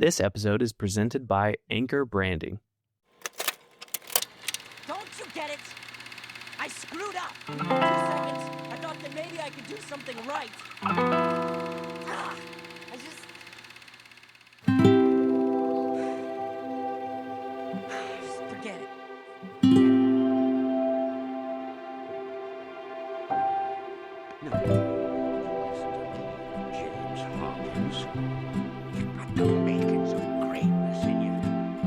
This episode is presented by Anchor Branding. Don't you get it? I screwed up. 2 seconds. I thought that maybe I could do something right. Forget it. No. James Hawkins. You've got the makings of greatness in you,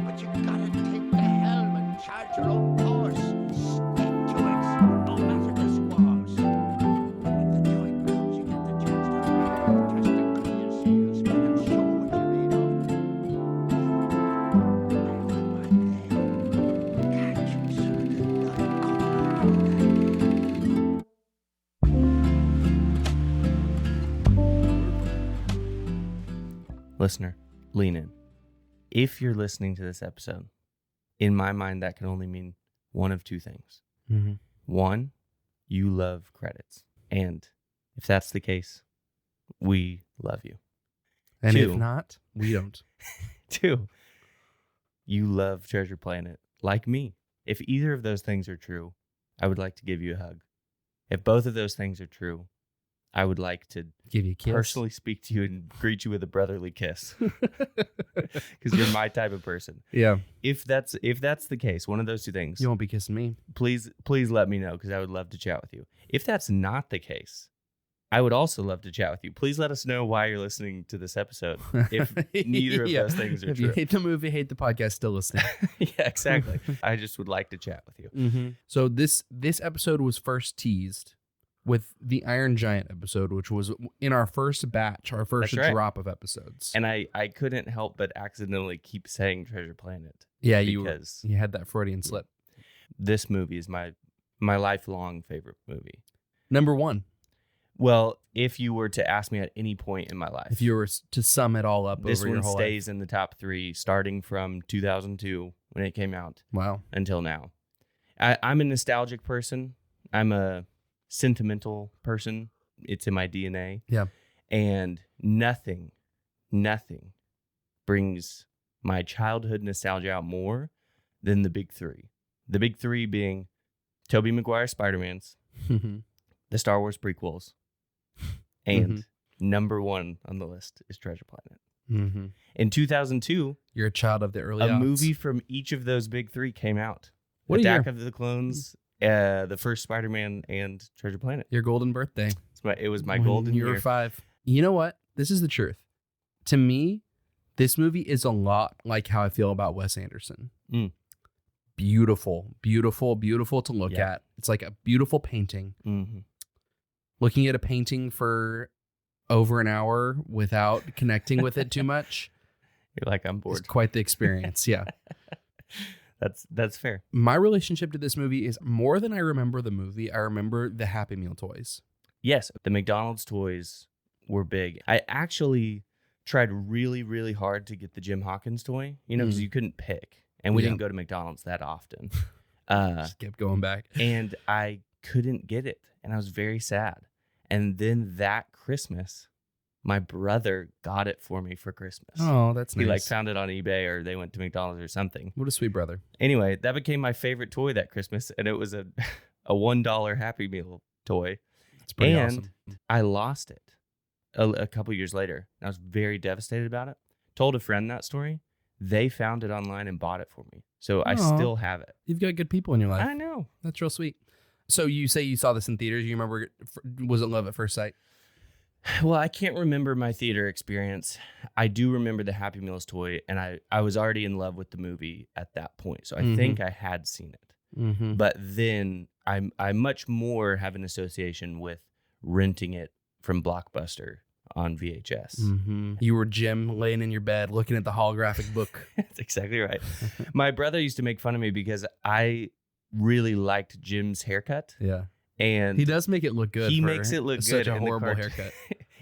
but you gotta take the helm and charge your own course. Stick to it, no matter the squalls. When the joy comes, you get the chance to test and clear sails and show what you're made of. Catch you soon, not Listener, lean in. If you're listening to this episode, in my mind, that can only mean one of two things. Mm-hmm. One, you love credits. And if that's the case, we love you. And Two. if not, we don't. 2, you love Treasure Planet like me. If either of those things are true, I would like to give you a hug. If both of those things are true, I would like to Give you a kiss. personally speak to you and greet you with a brotherly kiss. Because you're my type of person. Yeah. If that's the case, one of those two things, You won't be kissing me. please let me know, because I would love to chat with you. If that's not the case, I would also love to chat with you. Please let us know why you're listening to this episode. If neither of those things are if true. you hate the movie, hate the podcast, still listening. Yeah, exactly. I just would like to chat with you. Mm-hmm. So this episode was first teased with the Iron Giant episode, which was in our first batch, our first That's right. drop of episodes. And I couldn't help but accidentally keep saying Treasure Planet. Yeah, because you had that Freudian slip. this movie is my lifelong favorite movie. Number 1, Well, if you were to ask me at any point in my life, if you were to sum it all up this over your one whole stays in the top 3, starting from 2002 when it came out life. Wow. until now. I'm a nostalgic person. I'm a sentimental person. It's in my DNA. Yeah. And nothing brings my childhood nostalgia out more than the big 3. The big 3 being Tobey Maguire Spider-Man's, the Star Wars prequels, and number 1 on the list is Treasure Planet. Mm-hmm. In 2002, You're a child of the early a aughts. movie from each of those big 3 came out. What Attack year? of the Clones, the first Spider-Man, and Treasure Planet. Your golden birthday. It was my When golden you were year. 5. You know what? This is the truth. To me, this movie is a lot like how I feel about Wes Anderson. Mm. Beautiful to look Yeah. at. It's like a beautiful painting. Mm-hmm. Looking at a painting for over an hour without connecting with it too much You're like, I'm is bored. quite the experience. Yeah. That's fair. My relationship to this movie is more than I remember the movie. I remember the Happy Meal toys. Yes, the McDonald's toys were big. I actually tried really, really hard to get the Jim Hawkins toy, because you couldn't pick. And we Yeah. didn't go to McDonald's that often. Just kept going back. And I couldn't get it. And I was very sad. And then that Christmas, my brother got it for me for Christmas. Oh, that's He nice. found it on eBay, or they went to McDonald's or something. What a sweet brother. Anyway, that became my favorite toy that Christmas. And it was a $1 Happy Meal toy. It's pretty and awesome. I lost it a couple years later. I was very devastated about it. Told a friend that story. They found it online and bought it for me. So I Aw. still have it. You've got good people in your life. I know. That's real sweet. So you say you saw this in theaters. You remember, was it love at first sight? Well, I can't remember my theater experience. I do remember the Happy Meals toy, and I was already in love with the movie at that point. So I think I had seen it. Mm-hmm. But then I much more have an association with renting it from Blockbuster on VHS. Mm-hmm. You were Jim laying in your bed looking at the holographic book. That's exactly right. My brother used to make fun of me because I really liked Jim's haircut. Yeah. And He does make it look good. He for makes it look such good a in the horrible cartoon. haircut.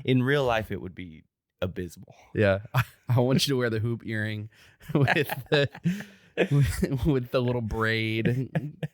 In real life, it would be abysmal. Yeah. I want you to wear the hoop earring with the with the little braid.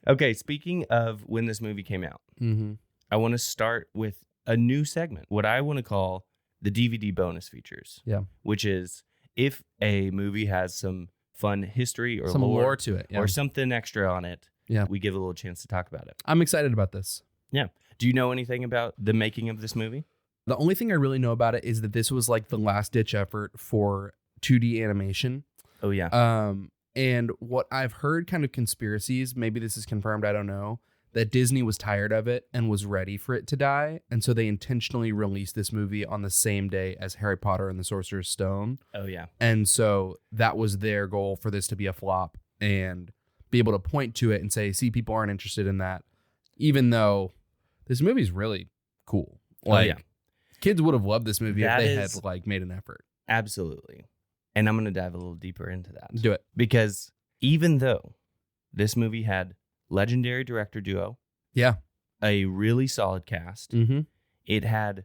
Okay, speaking of when this movie came out, Mm-hmm. I want to start with a new segment, what I want to call the DVD bonus features. Yeah. Which is if a movie has some fun history or Some lore to it. Yeah. or something extra on it, Yeah. we give a little chance to talk about it. I'm excited about this. Yeah. Do you know anything about the making of this movie? The only thing I really know about it is that this was like the last ditch effort for 2D animation. Oh, yeah. And what I've heard kind of conspiracies, maybe this is confirmed, I don't know, that Disney was tired of it and was ready for it to die. And so they intentionally released this movie on the same day as Harry Potter and the Sorcerer's Stone. Oh, yeah. And so that was their goal, for this to be a flop and be able to point to it and say, see, people aren't interested in that, even though this movie's really cool. Like, yeah. Kids would have loved this movie That if they is- had like made an effort. Absolutely. And I'm going to dive a little deeper into that. Do it. Because even though this movie had legendary director duo, Yeah. a really solid cast, Mm-hmm. it had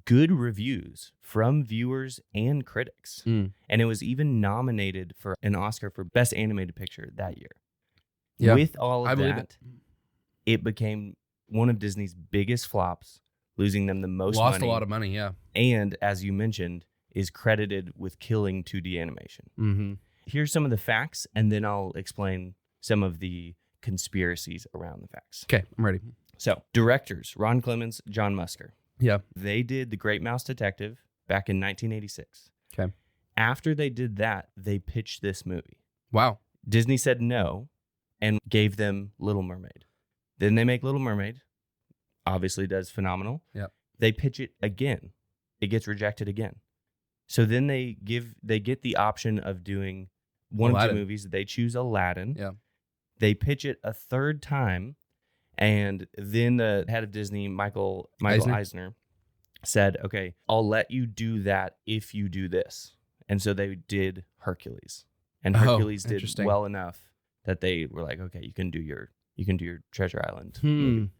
good reviews from viewers and critics. Mm. And it was even nominated for an Oscar for Best Animated Picture that year. Yeah. With all I of believe that, it became one of Disney's biggest flops, losing them the most Lost money. a lot of money. Yeah. And as you mentioned, is credited with killing 2D animation. Mm-hmm. Here's some of the facts, and then I'll explain some of the conspiracies around the facts. Okay. I'm ready. So, directors, Ron Clements, John Musker. Yeah. They did The Great Mouse Detective back in 1986. Okay. After they did that, they pitched this movie. Wow. Disney said no and gave them Little Mermaid. Then they make Little Mermaid. Obviously does phenomenal. Yep. They pitch it again. It gets rejected again. So then they get the option of doing one of Aladdin. two movies. They choose Aladdin. Yeah. They pitch it a third time. And then the head of Disney, Michael Eisner, said, okay, I'll let you do that if you do this. And so they did Hercules. And Hercules did interesting. well enough that they were like, okay, you can do your Treasure Island Hmm. movie.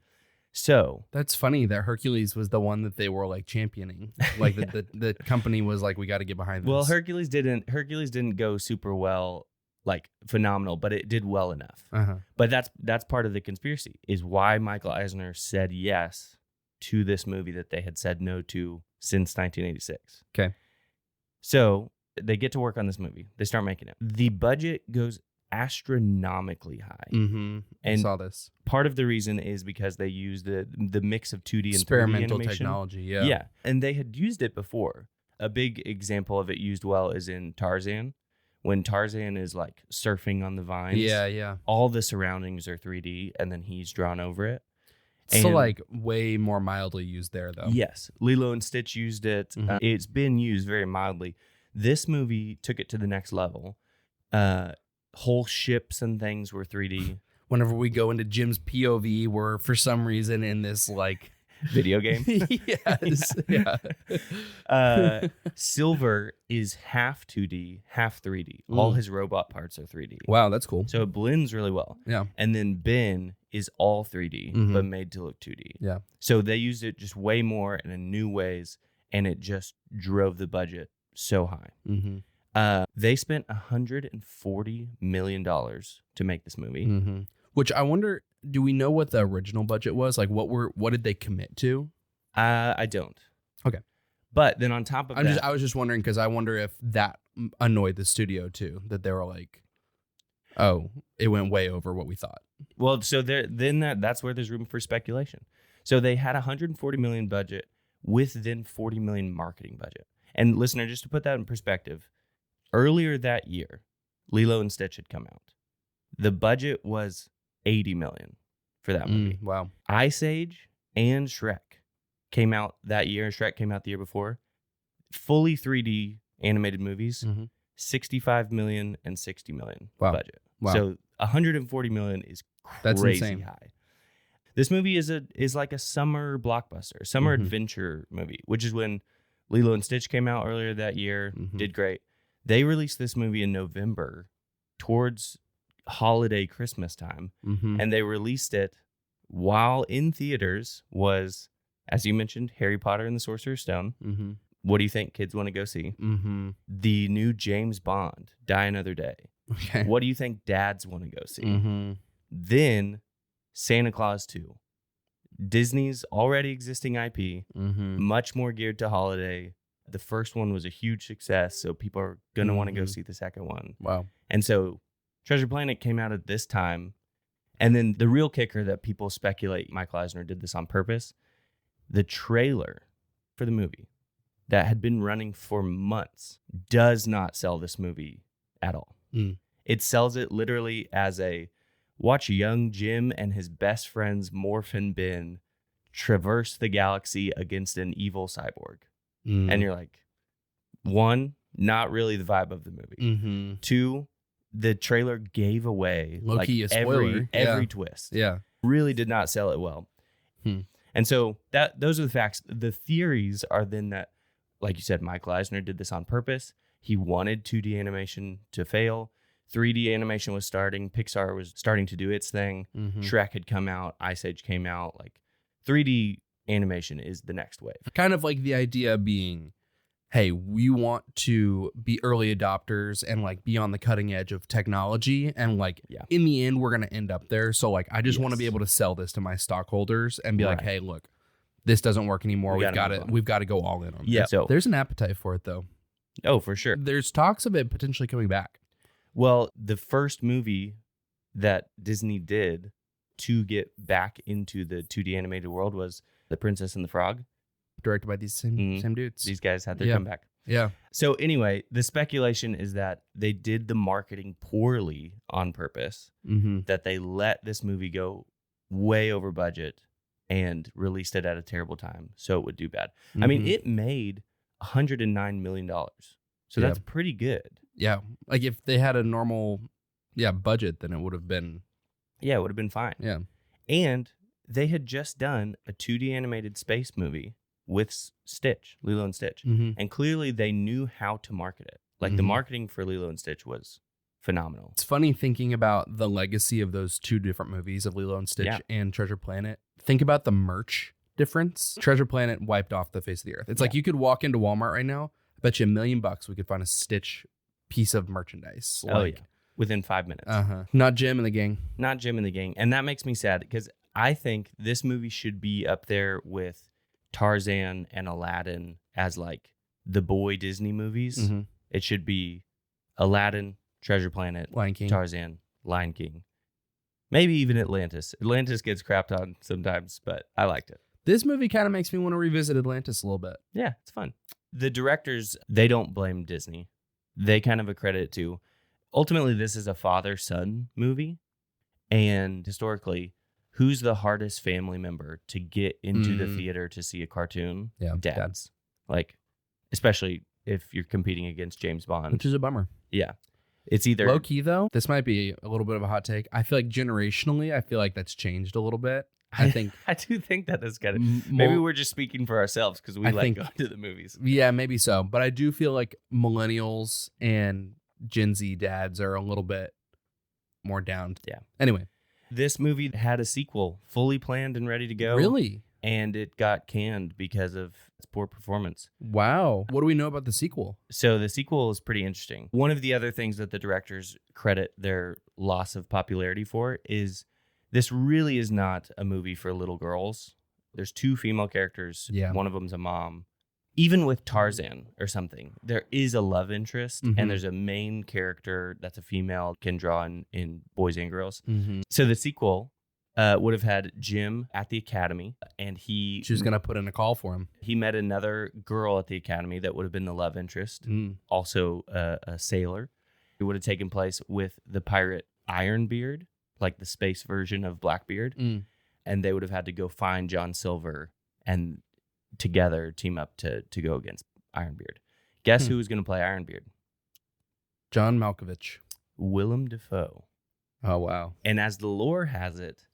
So That's funny that Hercules was the one that they were like championing. Like the company was like, we got to get behind this. well, Hercules didn't go super well, like phenomenal, but it did well enough. Uh-huh. But that's part of the conspiracy, is why Michael Eisner said yes to this movie that they had said no to since 1986. Okay. So they get to work on this movie. They start making it. The budget goes astronomically high. Mm-hmm. I And saw this. part of the reason is because they use the mix of 2D and 3D Experimental animation. technology. Yeah. Yeah. And they had used it before. A big example of it used well is in Tarzan, when Tarzan is like surfing on the vines. Yeah. Yeah. All the surroundings are 3D and then he's drawn over it. So And- like way more mildly used there though. Yes. Lilo and Stitch used it. Mhm. It's been used very mildly. This movie took it to the next level. Whole ships and things were 3D. Whenever we go into Jim's POV, we're for some reason in this like Video game. yes. Yeah. Silver is half 2D, half 3D. All Mm. his robot parts are 3D. Wow, that's cool. So it blends really well. Yeah. And then Ben is all 3D, Mhm. but made to look 2D. Yeah. So they used it just way more and in new ways, and it just drove the budget so high. Mm-hmm. They spent $140 million to make this movie. Mm-hmm. Which I wonder, do we know what the original budget was? Like what did they commit to? I don't. Okay. But then on top of that, I was just wondering because I wonder if that annoyed the studio too, that they were like, oh, it went way over what we thought. well, so that's where there's room for speculation. So they had $140 million budget with then $40 million marketing budget. And listener, just to put that in perspective, earlier that year, Lilo and Stitch had come out. The budget was $80 million for that movie. Wow. Ice Age and Shrek came out that year. Shrek came out the year before. Fully 3D animated movies, Mm-hmm. 65 million and 60 million Wow. budget. Wow. So 140 million is That's crazy insane. high. This movie is like a summer blockbuster, summer Mhm. adventure movie, which is when Lilo and Stitch came out earlier that year, Mhm. did great. They released this movie in November towards holiday Christmas time, Mm-hmm. and they released it while in theaters was, as you mentioned, Harry Potter and the Sorcerer's Stone. Mm-hmm. What do you think kids want to go see? Mm-hmm. The new James Bond, Die Another Day. Okay. What do you think dads want to go see? Mm-hmm. Then Santa Claus 2. Disney's already existing IP, Mm-hmm. much more geared to holiday The first one was a huge success, so people are going to want to go see the second one. Wow. And so Treasure Planet came out at this time. And then the real kicker that people speculate Michael Eisner did this on purpose, the trailer for the movie that had been running for months does not sell this movie at all. It sells it literally as a watch young Jim and his best friends Morph and Ben traverse the galaxy against an evil cyborg. And you're like, one, not really the vibe of the movie. Two, the trailer gave away Low-key a spoiler. every twist. Yeah. Really did not sell it well. And so those are the facts. The theories are then that, like you said, Michael Eisner did this on purpose. He wanted 2D animation to fail. 3D animation was starting. Pixar was starting to do its thing. Shrek had come out. Ice Age came out. Like 3D animation is the next wave. Kind of like the idea being, hey, we want to be early adopters and like be on the cutting edge of technology. And like in the end, we're going to end up there. So like, I just want to be able to sell this to my stockholders and be like, hey, look, this doesn't work anymore. We've got to go all in on this. So there's an appetite for it though. Oh, for sure. There's talks of it potentially coming back. Well, the first movie that Disney did to get back into the 2D animated world was The Princess and the Frog. Directed by these same dudes. These guys had their comeback. Yeah. So anyway, the speculation is that they did the marketing poorly on purpose, that they let this movie go way over budget and released it at a terrible time so it would do bad. I mean, it made $109 million. So that's pretty good. Yeah. Like if they had a normal budget, then it would have been. Yeah, it would have been fine. Yeah. And they had just done a 2D animated space movie with Stitch, Lilo and Stitch. And clearly they knew how to market it. Like the marketing for Lilo and Stitch was phenomenal. It's funny thinking about the legacy of those two different movies of Lilo and Stitch and Treasure Planet. Think about the merch difference. Treasure Planet wiped off the face of the earth. It's like you could walk into Walmart right now. I bet you $1 million we could find a Stitch piece of merchandise. Within 5 minutes. Not Jim and the gang. Not Jim and the gang. And that makes me sad because I think this movie should be up there with Tarzan and Aladdin as like the boy Disney movies. It should be Aladdin, Treasure Planet, Lion King, Tarzan, Lion King. Maybe even Atlantis. Atlantis gets crapped on sometimes, but I liked it. This movie kind of makes me want to revisit Atlantis a little bit. Yeah, it's fun. The directors, they don't blame Disney. They kind of accredit it to. Ultimately, this is a father-son movie. And historically, who's the hardest family member to get into the theater to see a cartoon? Yeah, dads. Like, especially if you're competing against James Bond. Which is a bummer. Yeah. It's either... Low key, though, this might be a little bit of a hot take. I feel like generationally, I feel like that's changed a little bit. I do think that is kind of... Maybe we're just speaking for ourselves because we like going to the movies. Yeah, maybe so. But I do feel like millennials and Gen Z dads are a little bit more down. Yeah. Anyway. This movie had a sequel fully planned and ready to go. Really? And it got canned because of its poor performance. Wow. What do we know about the sequel? So the sequel is pretty interesting. One of the other things that the directors credit their loss of popularity for is this really is not a movie for little girls. There's two female characters. Yeah. One of them's a mom. Even with Tarzan or something, there is a love interest and there's a main character that's a female, can draw in boys and girls. So the sequel would have had Jim at the academy and she was going to put in a call for him. He met another girl at the academy that would have been the love interest, also a sailor. It would have taken place with the pirate Ironbeard, like the space version of Blackbeard. And they would have had to go find John Silver and together team up to go against Ironbeard. Guess who was going to play Ironbeard? John Malkovich. Willem Dafoe. Oh, wow. And as the lore has it,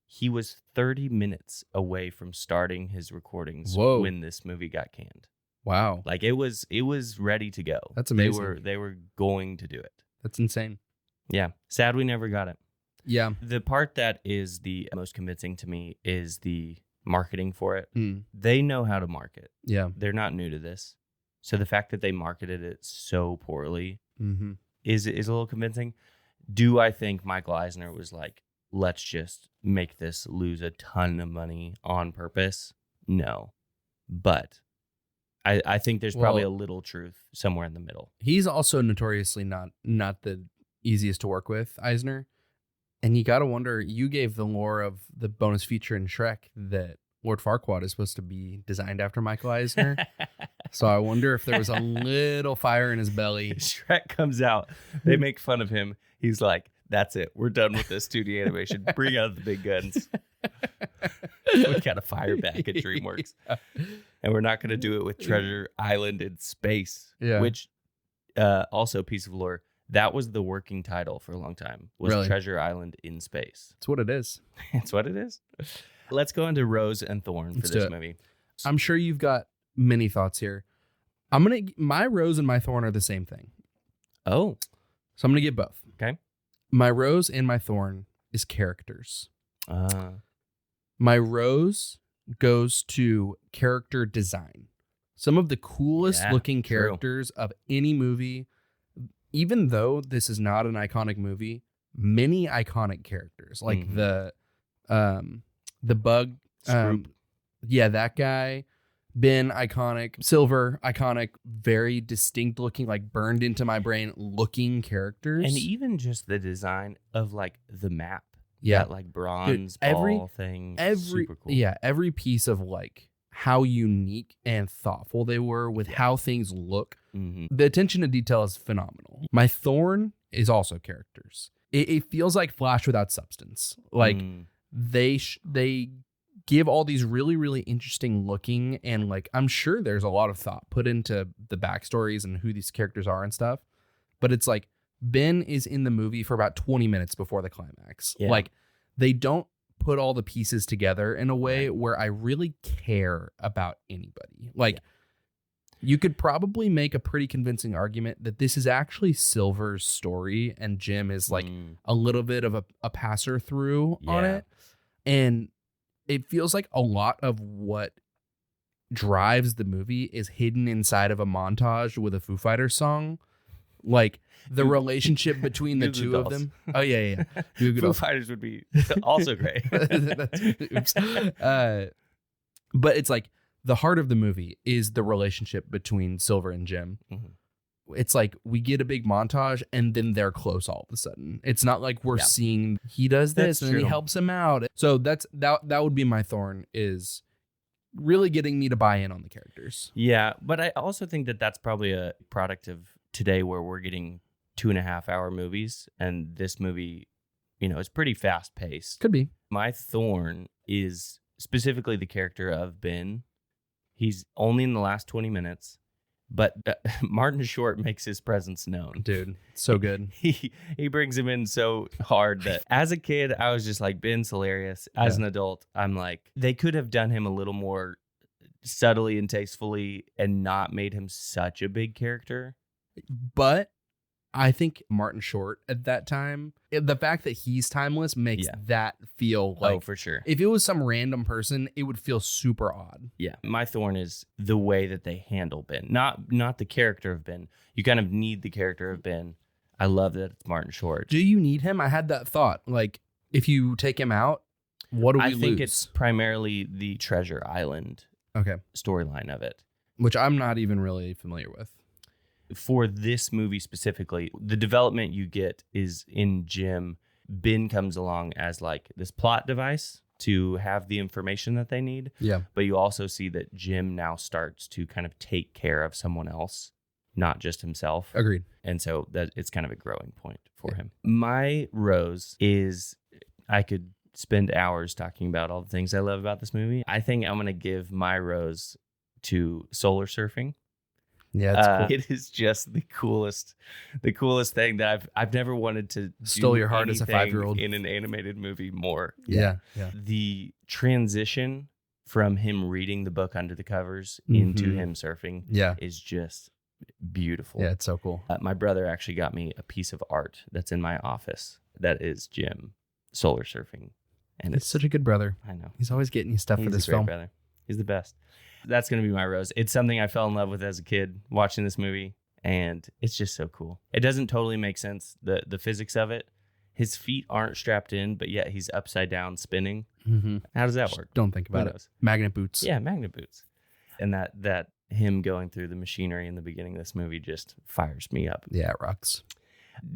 he was 30 minutes away from starting his recordings when this movie got canned. Wow. Like it was ready to go. That's amazing. They were going to do it. That's insane. Yeah. Sad we never got it. Yeah. The part that is the most convincing to me is the marketing for it. They know how to market. Yeah. They're not new to this. So the fact that they marketed it so poorly is a little convincing. Do I think Michael Eisner was like, let's just make this lose a ton of money on purpose? No. But I think there's probably a little truth somewhere in the middle. He's also notoriously not the easiest to work with, Eisner. And you got to wonder, you gave the lore of the bonus feature in Shrek that Lord Farquaad is supposed to be designed after Michael Eisner. So I wonder if there was a little fire in his belly. Shrek comes out. They make fun of him. He's like, that's it. We're done with this 2D animation. Bring out the big guns. We got to fire back at DreamWorks. Yeah. And we're not going to do it with Treasure Island in space. Yeah. Which, also, piece of lore, that was the working title for a long time, was really? Treasure Island in space. It's what it is. It's what it is. Let's go into Rose and Thorn for this movie. I'm sure you've got many thoughts here. My Rose and my Thorn are the same thing. Oh. So I'm going to get both. Okay. My Rose and my Thorn is characters. My Rose goes to character design. Some of the coolest looking characters of any movie, even though this is not an iconic movie, many iconic characters like the bug, that guy, Ben, iconic, Silver, iconic, very distinct looking, like burned into my brain looking characters, and even just the design of like the map, that like bronze ball thing, super cool. Every piece of like how unique and thoughtful they were with how things look. The attention to detail is phenomenal. My Thorn is also characters. It feels like Flash without substance. Like they give all these really, really interesting looking, and like I'm sure there's a lot of thought put into the backstories and who these characters are and stuff. But it's like Ben is in the movie for about 20 minutes before the climax. Yeah. Like they don't put all the pieces together in a way where I really care about anybody. Like you could probably make a pretty convincing argument that this is actually Silver's story and Jim is like a little bit of a passer through on it. And it feels like a lot of what drives the movie is hidden inside of a montage with a Foo Fighters song. Like the relationship between the two of them. Oh, yeah. Foo Fighters would be also great. Oops. But it's like the heart of the movie is the relationship between Silver and Jim. It's like we get a big montage and then they're close all of a sudden. It's not like we're seeing he does this and then he helps him out. So that would be my Thorn, is really getting me to buy in on the characters. Yeah, but I also think that that's probably a product of today where we're getting 2.5 hour movies, and this movie, is pretty fast paced. Could be. My Thorn is specifically the character of Ben. He's only in the last 20 minutes. But Martin Short makes his presence known. Dude, so good. He brings him in so hard that as a kid, I was just like, Ben's hilarious. As an adult, I'm like, they could have done him a little more subtly and tastefully and not made him such a big character. But I think Martin Short at that time, the fact that he's timeless makes that feel like, for sure. If it was some random person, it would feel super odd. Yeah. My Thorn is the way that they handle Ben, not the character of Ben. You kind of need the character of Ben. I love that it's Martin Short. Do you need him? I had that thought. Like, if you take him out, what do we lose? I think it's primarily the Treasure Island storyline of it, which I'm not even really familiar with. For this movie specifically, the development you get is in Jim. Ben comes along as like this plot device to have the information that they need. Yeah. But you also see that Jim now starts to kind of take care of someone else, not just himself. Agreed. And so that it's kind of a growing point for him. My Rose is, I could spend hours talking about all the things I love about this movie. I think I'm going to give my Rose to solar surfing. Yeah, it's cool. It is just the coolest thing that I've never wanted to stole your heart as a 5-year-old in an animated movie more. Yeah. The transition from him reading the book under the covers into him surfing is just beautiful. Yeah, it's so cool. My brother actually got me a piece of art that's in my office that is Jim solar surfing, and it's such a good brother. I know, he's always getting you stuff for this film. Brother. He's the best. That's going to be my Rose. It's something I fell in love with as a kid watching this movie, and it's just so cool. It doesn't totally make sense, the physics of it. His feet aren't strapped in, but yet he's upside down spinning. How does that work? Don't think about it. Magnet boots. Yeah, magnet boots. And that him going through the machinery in the beginning of this movie just fires me up. Yeah, it rocks.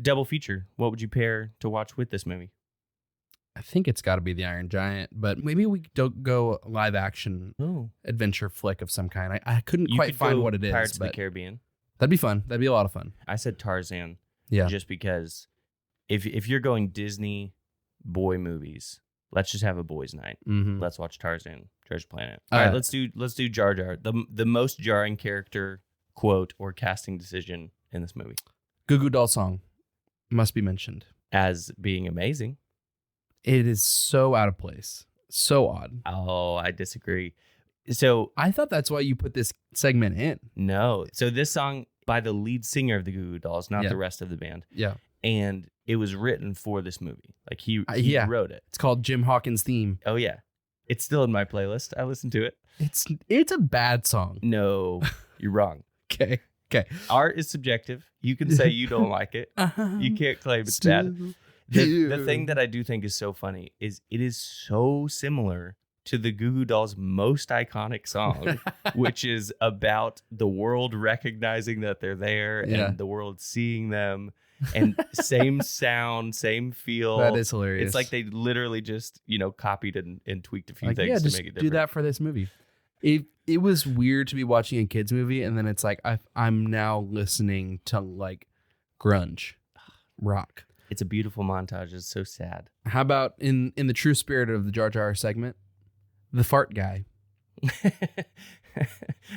Double feature. What would you pair to watch with this movie? I think it's got to be The Iron Giant, but maybe we don't go live action adventure flick of some kind. I couldn't You quite could find go what it is, Pirates of the but Caribbean. that'd be fun. That'd be a lot of fun. I said Tarzan. Yeah. Just because if you're going Disney boy movies, let's just have a boys' night. Mm-hmm. Let's watch Tarzan, Treasure Planet. All right, let's do Jar Jar. The most jarring character quote or casting decision in this movie. Goo Goo Doll song must be mentioned. As being amazing. It is so out of place. So odd. Oh, I disagree. So I thought that's why you put this segment in. no. So this song by the lead singer of the Goo Goo Dolls, not the rest of the band. Yeah. And it was written for this movie. Like he wrote it. It's called Jim Hawkins' theme. Oh yeah. It's still in my playlist. I listened to it. It's a bad song. No, you're wrong. Okay. Art is subjective. You can say you don't like it. You can't claim it's bad. The thing that I do think is so funny is it is so similar to the Goo Goo Dolls' most iconic song, which is about the world recognizing that they're there and the world seeing them, and same sound, same feel. That is hilarious. It's like they literally just, copied and tweaked a few like, things to just make it do different. that for this movie. It was weird to be watching a kids movie, and then it's like I'm now listening to like grunge rock. It's a beautiful montage. It's so sad. How about in the true spirit of the Jar Jar segment, the fart guy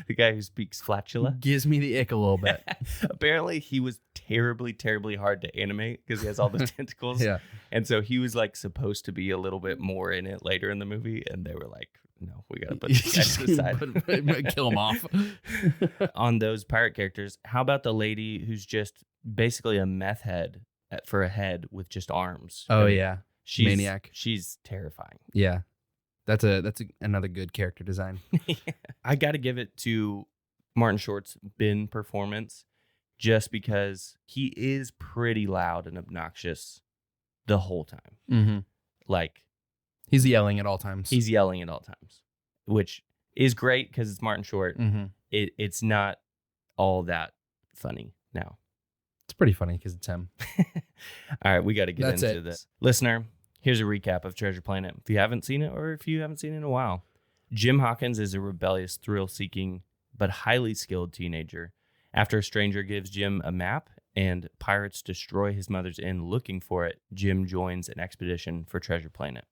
The guy who speaks flatula gives me the ick a little bit. Apparently, he was terribly hard to animate because he has all the tentacles. Yeah. And so he was like supposed to be a little bit more in it later in the movie, and they were like, "No, we gotta put this guy to the side, Kill him off." On those pirate characters, how about the lady who's just basically a meth head for a head with just arms? Oh yeah, she's maniac. She's terrifying. Yeah, that's another good character design. I got to give it to Martin Short's Ben performance, just because he is pretty loud and obnoxious the whole time. Mm-hmm. Like, he's yelling at all times. he's yelling at all times, which is great because it's Martin Short. Mm-hmm. It's not all that funny now. It's pretty funny because it's him. All right, we got to get That's into it. this. Listener, here's a recap of Treasure Planet. If you haven't seen it, or if you haven't seen it in a while, Jim Hawkins is a rebellious, thrill-seeking, but highly skilled teenager. After a stranger gives Jim a map and pirates destroy his mother's inn looking for it, Jim joins an expedition for Treasure Planet.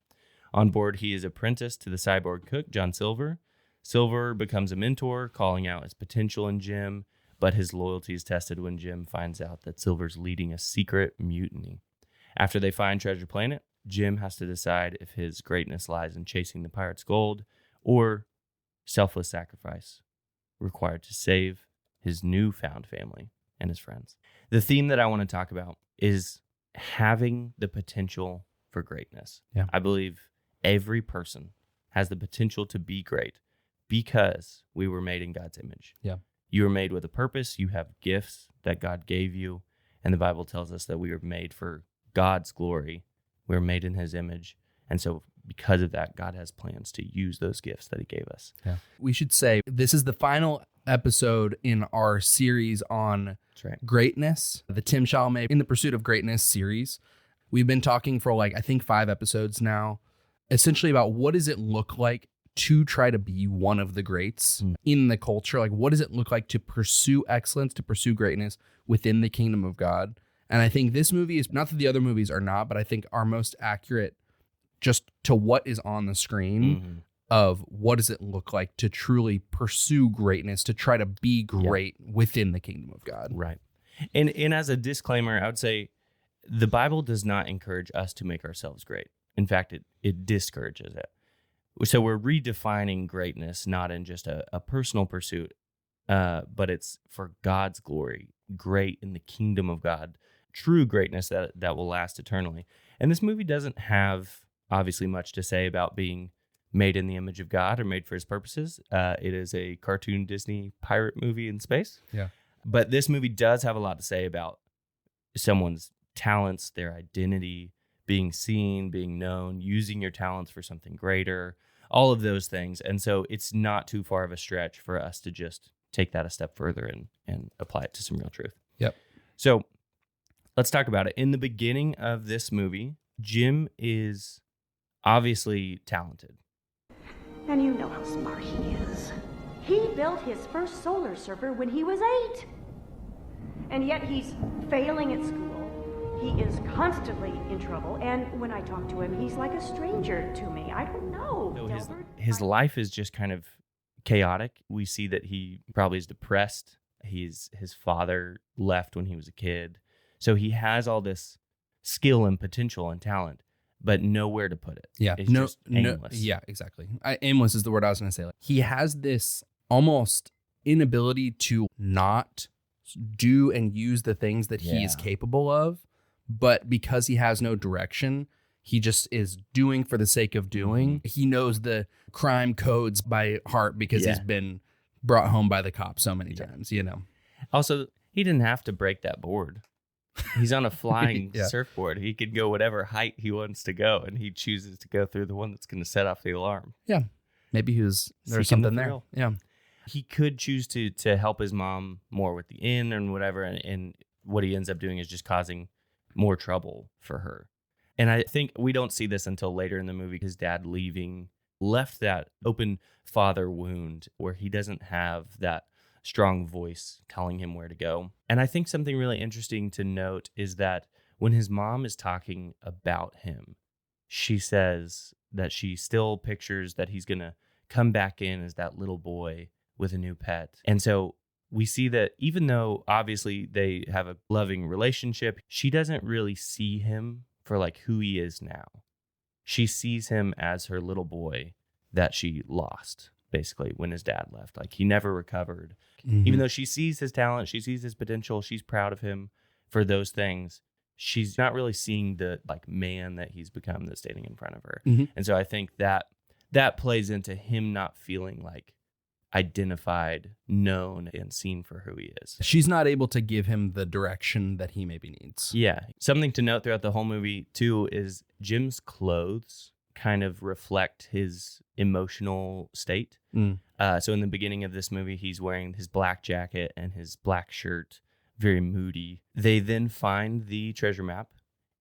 On board, he is apprenticed to the cyborg cook, John Silver. Silver becomes a mentor, calling out his potential in Jim, but his loyalty is tested when Jim finds out that Silver's leading a secret mutiny. After they find Treasure Planet, Jim has to decide if his greatness lies in chasing the pirate's gold or selfless sacrifice required to save his newfound family and his friends. The theme that I want to talk about is having the potential for greatness. Yeah. I believe every person has the potential to be great because we were made in God's image. Yeah. You were made with a purpose. You have gifts that God gave you. And the Bible tells us that we were made for God's glory. We were made in his image. And so because of that, God has plans to use those gifts that he gave us. Yeah. We should say this is the final episode in our series on That's right. greatness, the Tim Chalamet In the Pursuit of Greatness series. We've been talking for I think 5 episodes now, essentially about what does it look like to try to be one of the greats in the culture? Like, what does it look like to pursue excellence, to pursue greatness within the kingdom of God? And I think this movie is, not that the other movies are not, but I think are most accurate just to what is on the screen of what does it look like to truly pursue greatness, to try to be great within the kingdom of God. Right. And as a disclaimer, I would say the Bible does not encourage us to make ourselves great. In fact, it discourages it. So we're redefining greatness, not in just a personal pursuit, but it's for God's glory, great in the kingdom of God, true greatness that will last eternally. And this movie doesn't have, obviously, much to say about being made in the image of God or made for his purposes. It is a cartoon Disney pirate movie in space. Yeah. But this movie does have a lot to say about someone's talents, their identity, being seen, being known, using your talents for something greater, all of those things. And so it's not too far of a stretch for us to just take that a step further and apply it to some real truth. Yep. So let's talk about it. In the beginning of this movie, Jim is obviously talented. And you know how smart he is. He built his first solar surfer when he was 8. And yet he's failing at school. He is constantly in trouble. And when I talk to him, he's like a stranger to me. I don't know. So Delbert. his life is just kind of chaotic. We see that he probably is depressed. His father left when he was a kid. So he has all this skill and potential and talent, but nowhere to put it. Yeah. It's just aimless. Yeah, exactly. Aimless is the word I was going to say. Like, he has this almost inability to not do and use the things that he is capable of, but because he has no direction, he just is doing for the sake of doing. He knows the crime codes by heart because he's been brought home by the cops so many times, you know. Also, he didn't have to break that board. He's on a flying surfboard. He could go whatever height he wants to go, and he chooses to go through the one that's going to set off the alarm. Yeah. Maybe there's Seeking something the there. thrill. Yeah. He could choose to help his mom more with the inn and whatever, and what he ends up doing is just causing more trouble for her. And I think we don't see this until later in the movie. His dad leaving left that open father wound where he doesn't have that strong voice telling him where to go. And I think something really interesting to note is that when his mom is talking about him, she says that she still pictures that he's going to come back in as that little boy with a new pet. And so we see that even though obviously they have a loving relationship, she doesn't really see him for like who he is now. She sees him as her little boy that she lost, basically, when his dad left. Like, he never recovered. Even though she sees his talent, she sees his potential, she's proud of him for those things, she's not really seeing the like man that he's become that's standing in front of her. And so I think that plays into him not feeling like identified, known, and seen for who he is. She's not able to give him the direction that he maybe needs. Yeah. Something to note throughout the whole movie, too, is Jim's clothes kind of reflect his emotional state. So in the beginning of this movie, he's wearing his black jacket and his black shirt, very moody. They then find the treasure map,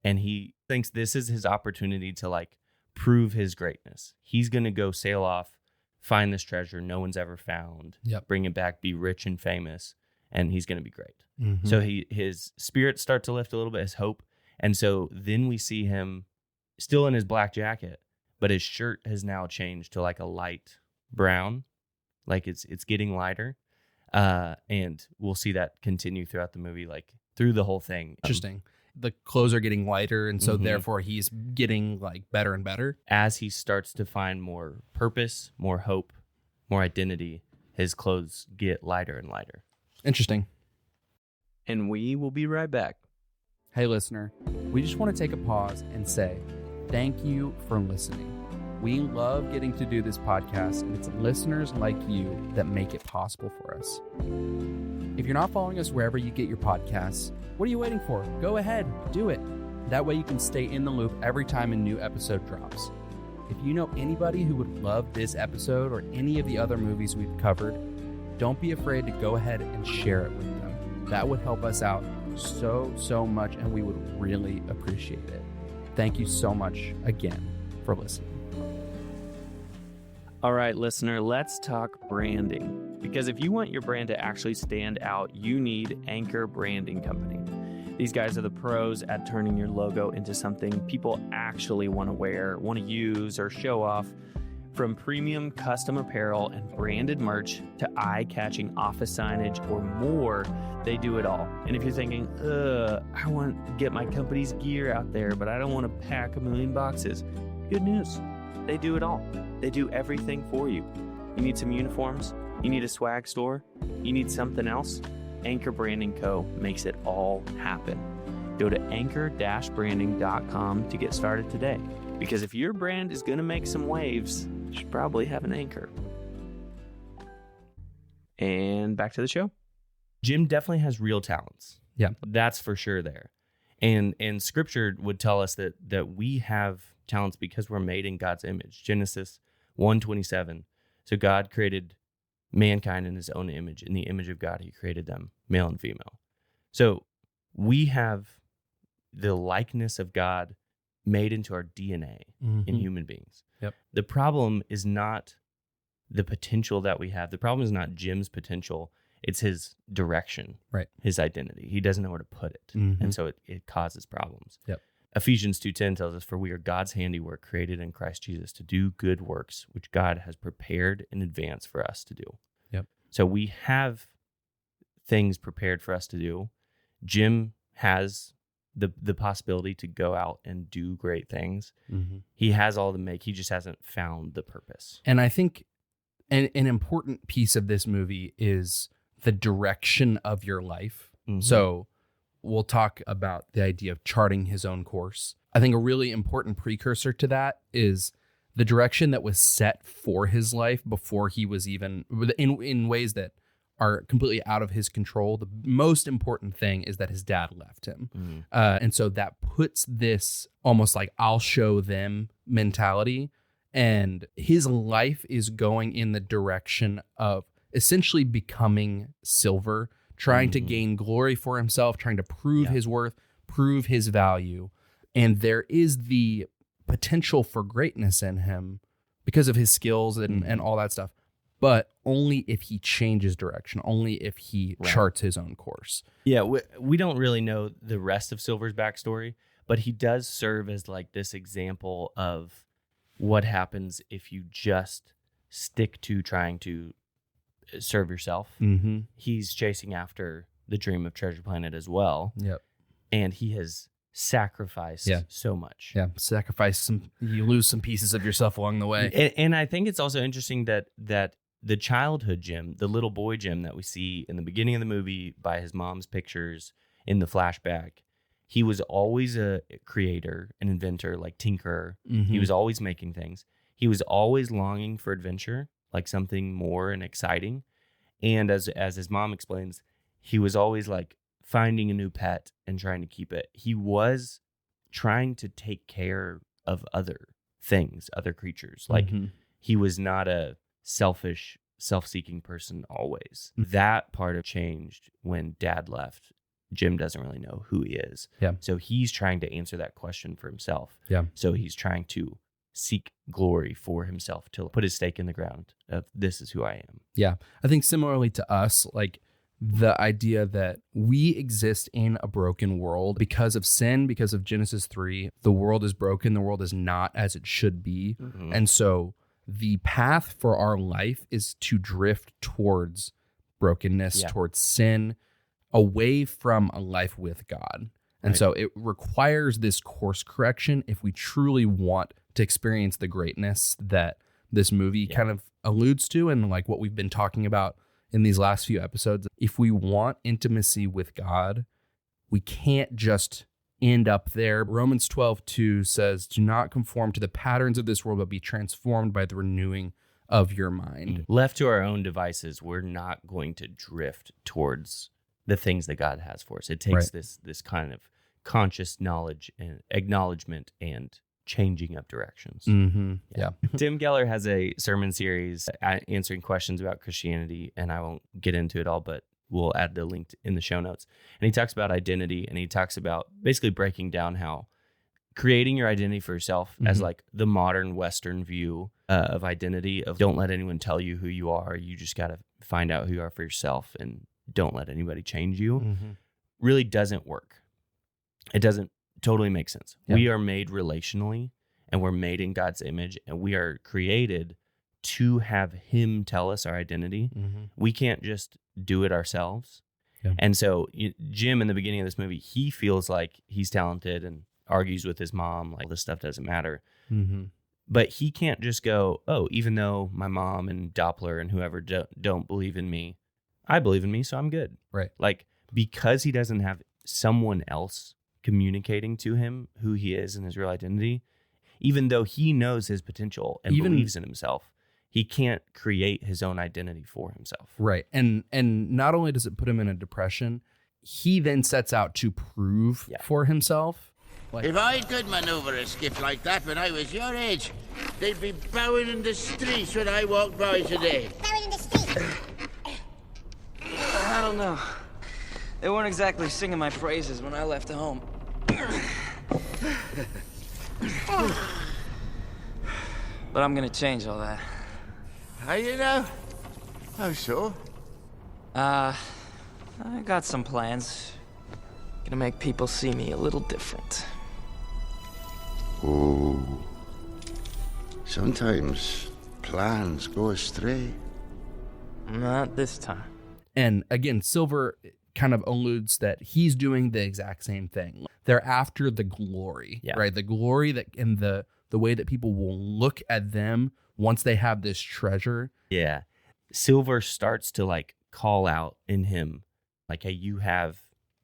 and he thinks this is his opportunity to like prove his greatness. He's going to go sail off, find this treasure no one's ever found, bring it back, be rich and famous, and he's going to be great. So his spirits start to lift a little bit, his hope. And so then we see him still in his black jacket, but his shirt has now changed to like a light brown, like it's getting lighter. And we'll see that continue throughout the movie, like through the whole thing. Interesting. The clothes are getting lighter, and so therefore he's getting like better and better. As he starts to find more purpose, more hope, more identity, his clothes get lighter and lighter. Interesting. And we will be right back. Hey, listener, we just want to take a pause and say thank you for listening. We love getting to do this podcast, and it's listeners like you that make it possible for us. If you're not following us wherever you get your podcasts, what are you waiting for? Go ahead, do it. That way you can stay in the loop every time a new episode drops. If you know anybody who would love this episode or any of the other movies we've covered, don't be afraid to go ahead and share it with them. That would help us out so much, and we would really appreciate it. Thank you so much again for listening. All right, listener, let's talk branding. Because if you want your brand to actually stand out, you need Anchor Branding Company. These guys are the pros at turning your logo into something people actually want to wear, want to use, or show off. From premium custom apparel and branded merch to eye-catching office signage or more, they do it all. And if you're thinking, I want to get my company's gear out there, but I don't want to pack 1,000,000 boxes, good news. They do it all. They do everything for you. You need some uniforms? You need a swag store? You need something else? Anchor Branding Co. makes it all happen. Go to anchor-branding.com to get started today. Because if your brand is going to make some waves, you should probably have an anchor. And back to the show. Jim definitely has real talents. Yeah. That's for sure there. And scripture would tell us that we have talents because we're made in God's image. Genesis 1:27. So God created mankind in his own image. In the image of God, he created them, male and female. So we have the likeness of God made into our DNA in human beings. Yep. The problem is not the potential that we have. The problem is not Jim's potential. It's his direction, right? His identity. He doesn't know where to put it. And so it causes problems. Yep. Ephesians 2:10 tells us, for we are God's handiwork, created in Christ Jesus to do good works, which God has prepared in advance for us to do. Yep. So we have things prepared for us to do. Jim has the possibility to go out and do great things. He has all the make. He just hasn't found the purpose. And I think an important piece of this movie is the direction of your life. So we'll talk about the idea of charting his own course. I think a really important precursor to that is the direction that was set for his life before he was even in ways that are completely out of his control. The most important thing is that his dad left him. And so that puts this almost like I'll show them mentality. And his life is going in the direction of essentially becoming Silver, trying to gain glory for himself, trying to prove his worth, prove his value. And there is the potential for greatness in him because of his skills and all that stuff. But only if he changes direction, only if he charts his own course. Yeah, we don't really know the rest of Silver's backstory, but he does serve as like this example of what happens if you just stick to trying to serve yourself. He's chasing after the dream of Treasure Planet as well. Yep. And he has sacrificed so much. Yeah, sacrifice you lose some pieces of yourself along the way. And I think it's also interesting that the childhood Jim, the little boy Jim that we see in the beginning of the movie by his mom's pictures in the flashback, he was always a creator, an inventor, like tinkerer. He was always making things. He was always longing for adventure, like something more and exciting. And as his mom explains, he was always like finding a new pet and trying to keep it. He was trying to take care of other things, other creatures. Like he was not a selfish, self-seeking person always. That part of changed when Dad left. Jim doesn't really know who he is. Yeah. So he's trying to answer that question for himself. Yeah. So he's trying to seek glory for himself, to put his stake in the ground of this is who I am. Yeah. I think similarly to us, like the idea that we exist in a broken world because of sin, because of Genesis 3, the world is broken. The world is not as it should be. And so the path for our life is to drift towards brokenness, towards sin, away from a life with God. And so it requires this course correction if we truly want to experience the greatness that this movie kind of alludes to, and like what we've been talking about in these last few episodes. If we want intimacy with God, we can't just end up there. Romans 12:2 says, do not conform to the patterns of this world, but be transformed by the renewing of your mind. Left to our own devices, we're not going to drift towards the things that God has for us. It takes this kind of conscious knowledge and acknowledgement and changing up directions. Yeah. Tim Keller has a sermon series answering questions about Christianity, and I won't get into it all, but we'll add the link in the show notes. And he talks about identity, and he talks about basically breaking down how creating your identity for yourself as like the modern Western view of identity, of don't let anyone tell you who you are. You just got to find out who you are for yourself and don't let anybody change you, really doesn't work. It doesn't totally make sense. Yeah. We are made relationally, and we're made in God's image, and we are created to have him tell us our identity. We can't just do it ourselves. Yeah. And so Jim, in the beginning of this movie, he feels like he's talented and argues with his mom, like this stuff doesn't matter. But he can't just go, oh, even though my mom and Doppler and whoever don't believe in me, I believe in me, so I'm good. Right. Like, because he doesn't have someone else communicating to him who he is and his real identity, even though he knows his potential and believes in himself, he can't create his own identity for himself. Right. And not only does it put him in a depression, he then sets out to prove for himself. Like, If I could maneuver a skiff like that when I was your age, they'd be bowing in the streets when I walked by today. Buried in the street. I don't know. They weren't exactly singing my praises when I left home. But I'm gonna change all that. How you know? How so? I got some plans. Gonna make people see me a little different. Oh. Sometimes plans go astray. Not this time. And again, Silver kind of alludes that he's doing the exact same thing. They're after the glory, right? The glory that and the way that people will look at them once they have this treasure. Yeah. Silver starts to like call out in him, like, hey, you have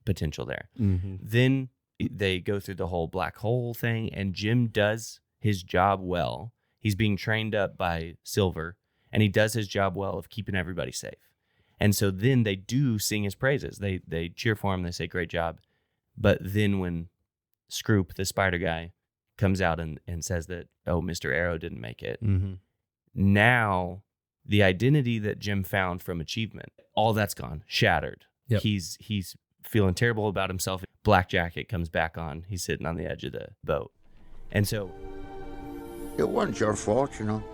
potential there. Mm-hmm. Then they go through the whole black hole thing, and Jim does his job well. He's being trained up by Silver, and he does his job well of keeping everybody safe. And so then they do sing his praises. They cheer for him. They say, great job. But then when Scroop, the spider guy, comes out and says that, oh, Mr. Arrow didn't make it. Mm-hmm. Now, the identity that Jim found from achievement, all that's gone, shattered. Yep. He's feeling terrible about himself. Black jacket comes back on. He's sitting on the edge of the boat. And so... It wasn't your fault, you know.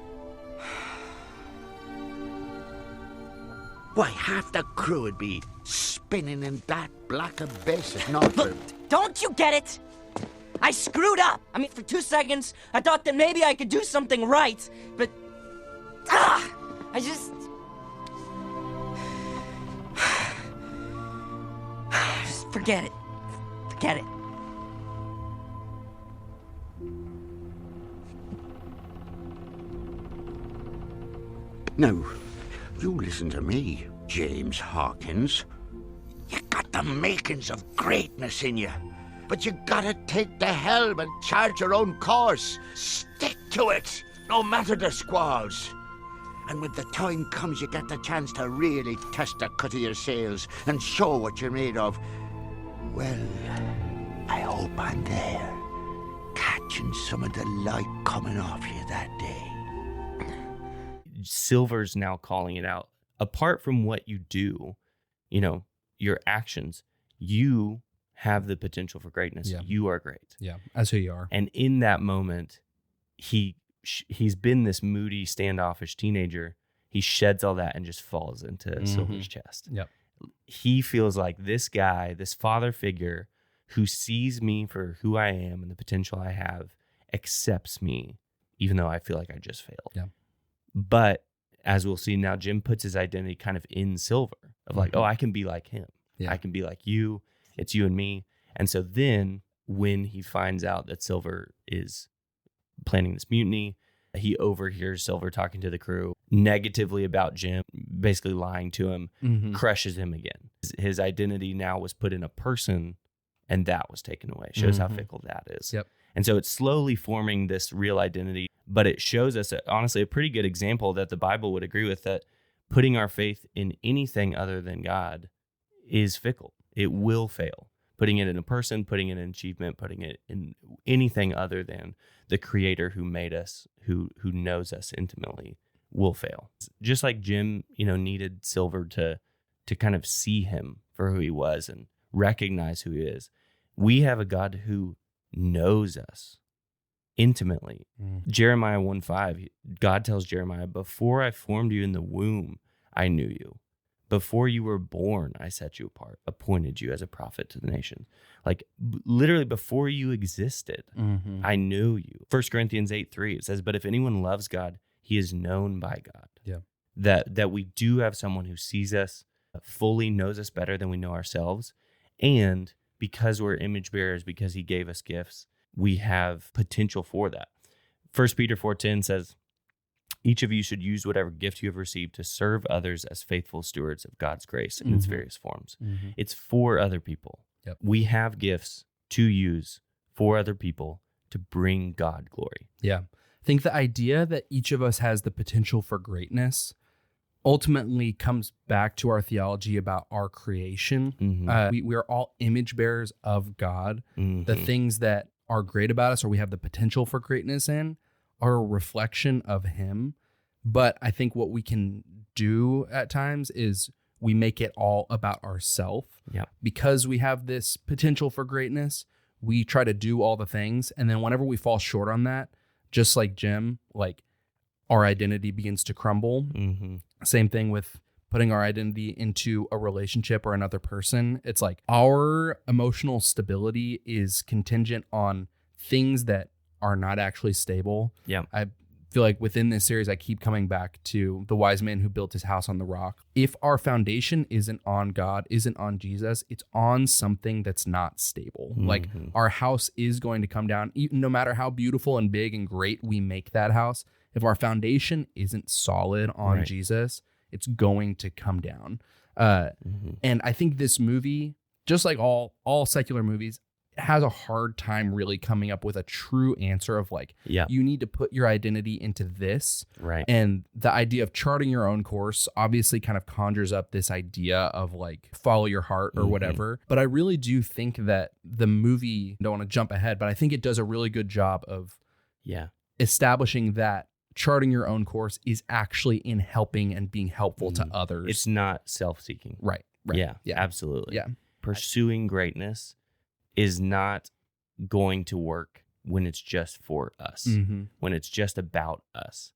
Why, half the crew would be spinning in that black abyss if not for... Look, don't you get it? I screwed up. I mean, for 2 seconds, I thought that maybe I could do something right, but... I just... Just forget it. Forget it. Now, you listen to me, James Hawkins. You got the makings of greatness in you, but you gotta take the helm and charge your own course. Stick to it, no matter the squalls. And when the time comes, you get the chance to really test the cut of your sails and show what you're made of. Well, I hope I'm there, catching some of the light coming off you that day. Silver's now calling it out. Apart from what you do, you know, your actions, you have the potential for greatness. Yeah. You are great. Yeah, that's who you are. And in that moment, he's been this moody, standoffish teenager. He sheds all that and just falls into Silver's chest. Yep. He feels like this guy, this father figure who sees me for who I am and the potential I have, accepts me, even though I feel like I just failed. Yeah. But as we'll see now, Jim puts his identity kind of in Silver of like, oh, I can be like him. Yeah. I can be like you. It's you and me. And so then when he finds out that Silver is planning this mutiny, he overhears Silver talking to the crew negatively about Jim, basically lying to him, crushes him again. His identity now was put in a person, and that was taken away. Shows how fickle that is. Yep. And so it's slowly forming this real identity, but it shows us, honestly, a pretty good example that the Bible would agree with, that putting our faith in anything other than God is fickle. It will fail. Putting it in a person, putting it in achievement, putting it in anything other than the Creator who made us, who knows us intimately, will fail. Just like Jim, needed Silver to kind of see him for who he was and recognize who he is. We have a God who knows us intimately. Jeremiah 1:5, God tells Jeremiah, before I formed you in the womb, I knew you. Before you were born, I set you apart, appointed you as a prophet to the nation. Like literally before you existed, I knew you. 1 Corinthians 8:3, it says, but if anyone loves God, he is known by God. Yeah. That we do have someone who sees us, fully knows us better than we know ourselves. And because we're image bearers, because he gave us gifts, we have potential for that. 1 Peter 4:10 says, each of you should use whatever gift you have received to serve others as faithful stewards of God's grace in its various forms. It's for other people. Yep. We have gifts to use for other people to bring God glory. Yeah. I think the idea that each of us has the potential for greatness ultimately comes back to our theology about our creation. We are all image bearers of God. The things that are great about us or we have the potential for greatness in are a reflection of him. But I think what we can do at times is we make it all about ourselves. Yeah. Because we have this potential for greatness, we try to do all the things. And then whenever we fall short on that, just like Jim, like our identity begins to crumble. Mm-hmm. Same thing with putting our identity into a relationship or another person. It's like our emotional stability is contingent on things that are not actually stable. Yeah. I feel like within this series, I keep coming back to the wise man who built his house on the rock. If our foundation isn't on God, isn't on Jesus, it's on something that's not stable. Mm-hmm. Like our house is going to come down, no matter how beautiful and big and great we make that house. If our foundation isn't solid on Right. Jesus, it's going to come down. And I think this movie, just like all secular movies, has a hard time really coming up with a true answer of like, Yeah. you need to put your identity into this. Right. And the idea of charting your own course obviously kind of conjures up this idea of like follow your heart or whatever. But I really do think that the movie, don't want to jump ahead, but I think it does a really good job of establishing that charting your own course is actually in helping and being helpful to others. It's not self-seeking. Right. Yeah, Yeah. absolutely. Yeah. Pursuing greatness is not going to work when it's just for us, when it's just about us.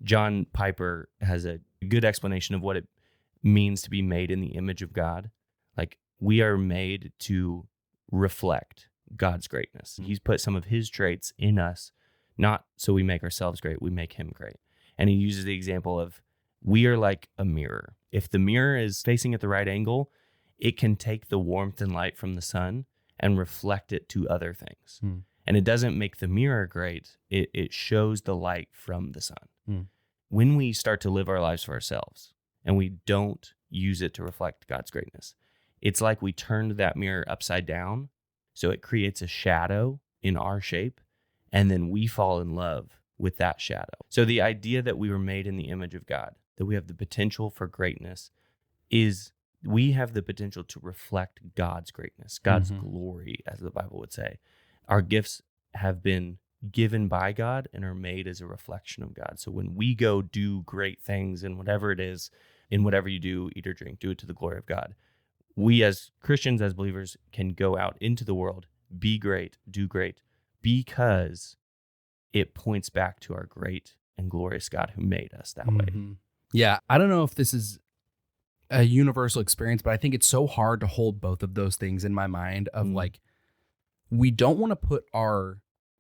John Piper has a good explanation of what it means to be made in the image of God. Like, we are made to reflect God's greatness. He's put some of his traits in us, not so we make ourselves great, we make him great. And he uses the example of, we are like a mirror. If the mirror is facing at the right angle, it can take the warmth and light from the sun and reflect it to other things. And it doesn't make the mirror great. It shows the light from the sun. When we start to live our lives for ourselves and we don't use it to reflect God's greatness, it's like we turned that mirror upside down. So it creates a shadow in our shape, and then we fall in love with that shadow. So the idea that we were made in the image of God, that we have the potential for greatness, is we have the potential to reflect God's greatness, God's glory, as the Bible would say. Our gifts have been given by God and are made as a reflection of God. So when we go do great things in whatever it is, in whatever you do, eat or drink, do it to the glory of God. We as Christians, as believers, can go out into the world, be great, do great, because it points back to our great and glorious God who made us that way. Yeah. I don't know if this is a universal experience, but I think it's so hard to hold both of those things in my mind of like, we don't want to put our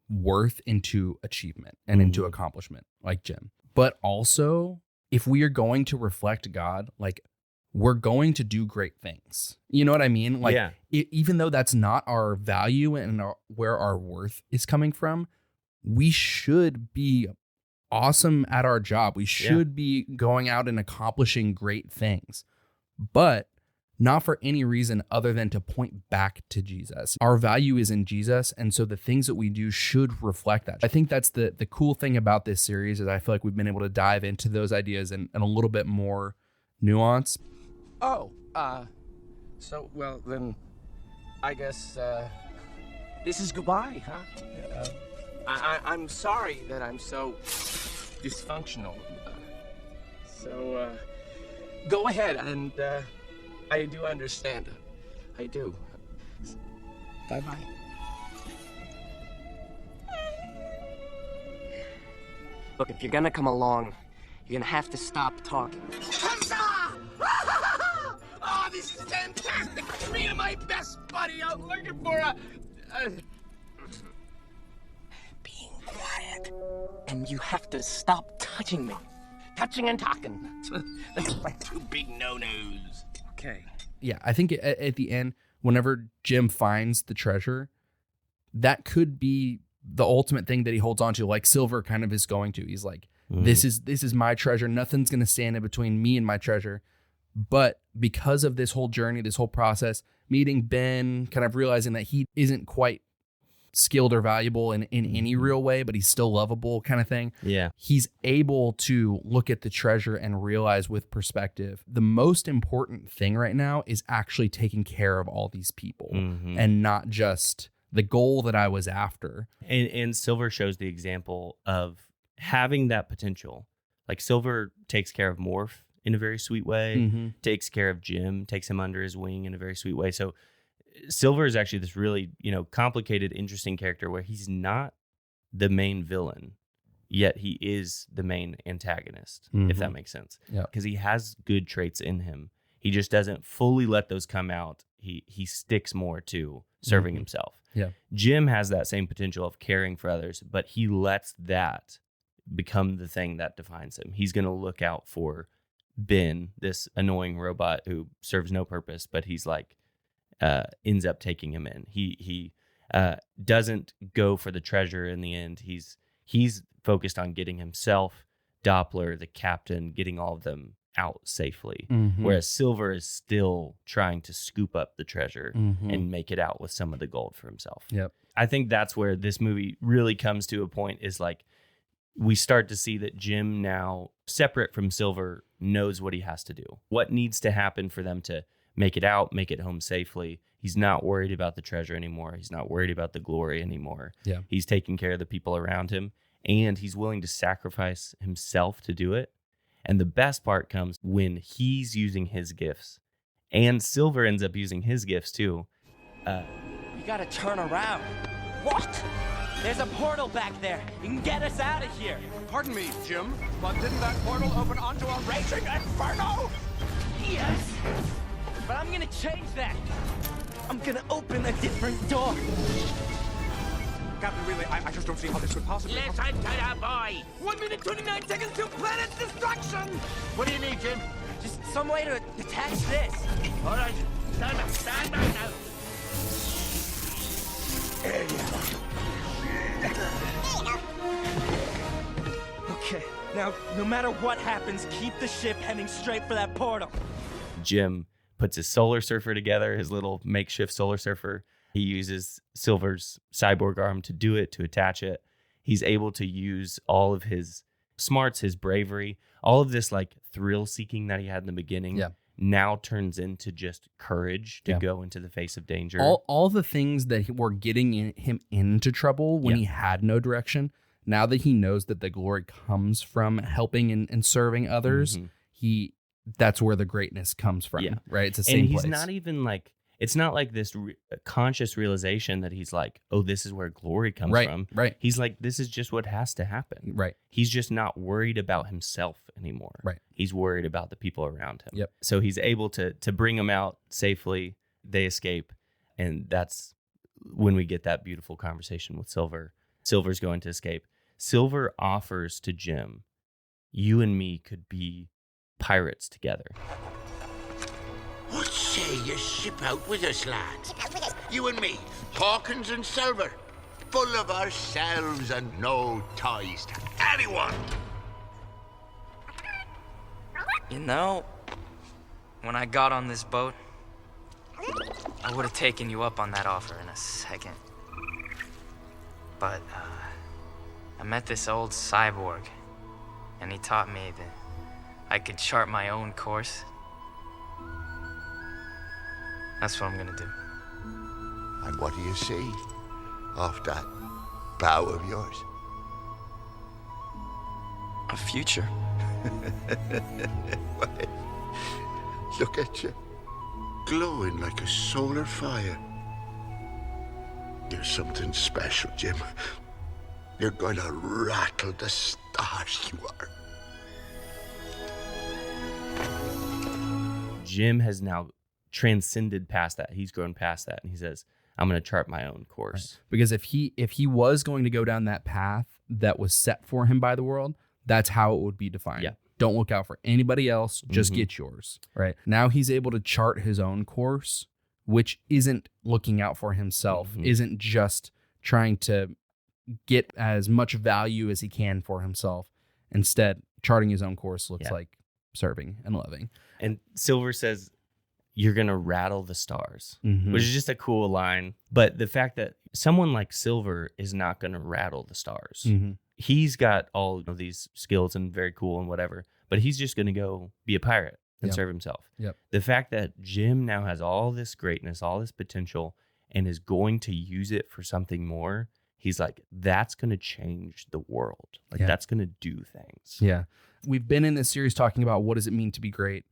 worth into achievement and into accomplishment like Jim, but also if we are going to reflect God, like we're going to do great things. You know what I mean? Like even though that's not our value and where our worth is coming from, we should be awesome at our job. We should be going out and accomplishing great things, but not for any reason other than to point back to Jesus. Our value is in Jesus, and so the things that we do should reflect that. I think that's the cool thing about this series is I feel like we've been able to dive into those ideas in a little bit more nuance. Oh, so, well, then, I guess, this is goodbye, huh? I'm sorry that I'm so dysfunctional. So, go ahead, and, I do understand. I do. Bye-bye. Look, if you're gonna come along, you're gonna have to stop talking. Huzzah! Oh, this is fantastic! Me and my best buddy out looking for a... Being quiet. And you have to stop touching me. Touching and talking. That's my two big no-nos. Okay. Yeah, I think at the end, whenever Jim finds the treasure, that could be the ultimate thing that he holds on to, like Silver kind of is going to. He's like, this is my treasure. Nothing's going to stand in between me and my treasure. But because of this whole journey, this whole process, meeting Ben, kind of realizing that he isn't quite skilled or valuable in any real way, but he's still lovable kind of thing. Yeah. He's able to look at the treasure and realize with perspective, the most important thing right now is actually taking care of all these people and not just the goal that I was after. And Silver shows the example of having that potential. Like Silver takes care of Morph in a very sweet way, Mm-hmm. takes care of Jim, takes him under his wing in a very sweet way. So Silver is actually this really, complicated, interesting character where he's not the main villain, yet he is the main antagonist, if that makes sense. Yeah. Because he has good traits in him. He just doesn't fully let those come out. He sticks more to serving himself. Yeah. Jim has that same potential of caring for others, but he lets that become the thing that defines him. He's going to look out for Ben, this annoying robot who serves no purpose, but he's like, ends up taking him in. He doesn't go for the treasure in the end. He's focused on getting himself, Doppler, the captain, getting all of them out safely. Whereas Silver is still trying to scoop up the treasure and make it out with some of the gold for himself. Yep. I think that's where this movie really comes to a point, is like we start to see that Jim, now separate from Silver, knows what he has to do, what needs to happen for them to make it out, make it home safely. He's not worried about the treasure anymore. He's not worried about the glory anymore. Yeah. He's taking care of the people around him, and he's willing to sacrifice himself to do it. And the best part comes when he's using his gifts, and Silver ends up using his gifts too. You gotta turn around. What? There's a portal back there. You can get us out of here. Pardon me, Jim, but didn't that portal open onto a raging inferno? Yes. But I'm gonna change that. I'm gonna open a different door. Captain, really, I just don't see how this could possibly... Listen to the boy. 1 minute, 29 seconds to planet destruction. What do you need, Jim? Just some way to detach this. All right, stand back now. Okay. Now, no matter what happens, keep the ship heading straight for that portal. Jim puts his solar surfer together, his little makeshift solar surfer. He uses Silver's cyborg arm to do it, to attach it. He's able to use all of his smarts, his bravery, all of this like thrill seeking that he had in the beginning. Yeah. Now turns into just courage to go into the face of danger. All the things that were getting him into trouble when he had no direction, now that he knows that the glory comes from helping and serving others, that's where the greatness comes from. Yeah. Right? It's the same and he's place. not even like, it's not like this conscious realization that he's like, oh, this is where glory comes from. Right. He's like, this is just what has to happen. Right. He's just not worried about himself anymore. Right. He's worried about the people around him. Yep. So he's able to bring them out safely. They escape. And that's when we get that beautiful conversation with Silver. Silver's going to escape. Silver offers to Jim, you and me could be pirates together. What say you ship out with us, lad? You and me, Hawkins and Silver, full of ourselves and no ties to anyone. You know, when I got on this boat, I would have taken you up on that offer in a second. But, I met this old cyborg, and he taught me that I could chart my own course. That's what I'm gonna do. And what do you see off that bow of yours? A future. Look at you, glowing like a solar fire. You're something special, Jim. You're gonna rattle the stars, you are. Jim has now transcended past that. He's grown past that. And he says, I'm going to chart my own course. Right. Because if he was going to go down that path that was set for him by the world, that's how it would be defined. Yeah. Don't look out for anybody else. Just get yours. Right. Now he's able to chart his own course, which isn't looking out for himself, isn't just trying to get as much value as he can for himself. Instead, charting his own course looks like serving and loving. And Silver says, you're going to rattle the stars, which is just a cool line. But the fact that someone like Silver is not going to rattle the stars. He's got all of these skills and very cool and whatever, but he's just going to go be a pirate and serve himself. Yep. The fact that Jim now has all this greatness, all this potential, and is going to use it for something more, he's like, that's going to change the world. Like, that's going to do things. Yeah. We've been in this series talking about what does it mean to be great.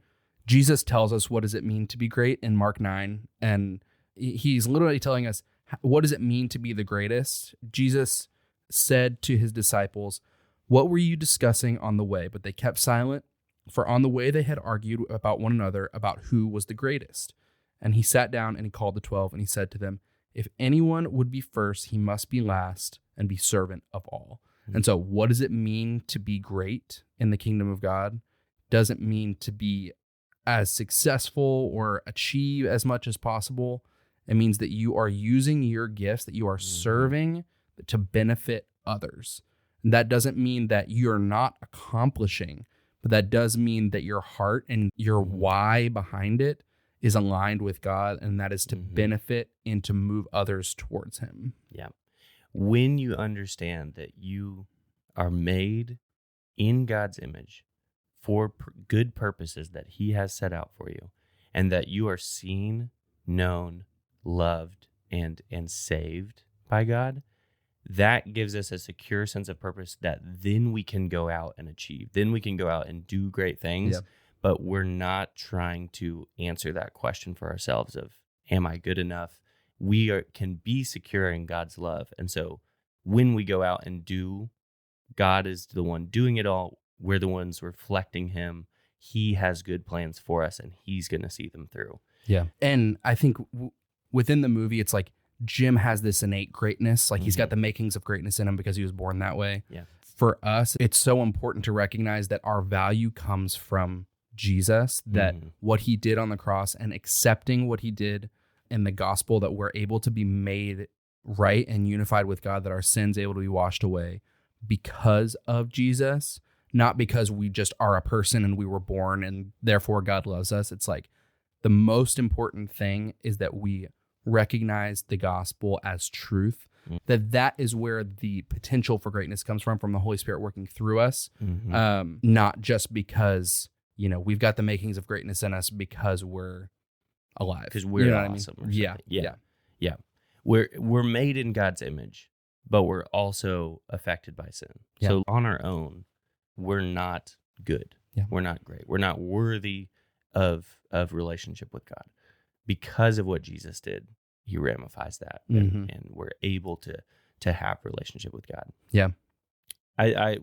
Jesus tells us what does it mean to be great in Mark 9. And he's literally telling us, what does it mean to be the greatest? Jesus said to his disciples, "What were you discussing on the way?" But they kept silent, for on the way they had argued about one another about who was the greatest. And he sat down and he called the 12 and he said to them, "If anyone would be first, he must be last and be servant of all." And so what does it mean to be great in the kingdom of God? Doesn't mean to be as successful or achieve as much as possible. It means that you are using your gifts, that you are serving to benefit others. And that doesn't mean that you're not accomplishing, but that does mean that your heart and your why behind it is aligned with God, and that is to benefit and to move others towards him. Yeah. When you understand that you are made in God's image for good purposes that he has set out for you, and that you are seen, known, loved, and saved by God, that gives us a secure sense of purpose that then we can go out and achieve. Then we can go out and do great things. Yep. But we're not trying to answer that question for ourselves of, am I good enough? We can be secure in God's love. And so when we go out and do, God is the one doing it all. We're the ones reflecting him. He has good plans for us, and he's going to see them through. Yeah. And I think within the movie, it's like Jim has this innate greatness. Like he's got the makings of greatness in him because he was born that way. Yeah. For us, it's so important to recognize that our value comes from Jesus, that what he did on the cross and accepting what he did in the gospel, that we're able to be made right and unified with God, that our sins able to be washed away because of Jesus, not because we just are a person and we were born and therefore God loves us. It's like the most important thing is that we recognize the gospel as truth, that is where the potential for greatness comes from the Holy Spirit working through us, not just because, we've got the makings of greatness in us because we're alive. Because we're awesome. Yeah. We're made in God's image, but we're also affected by sin. Yeah. So on our own, we're not good. Yeah. We're not great. We're not worthy of relationship with God. Because of what Jesus did, he ramifies that, and we're able to have relationship with God. Yeah. I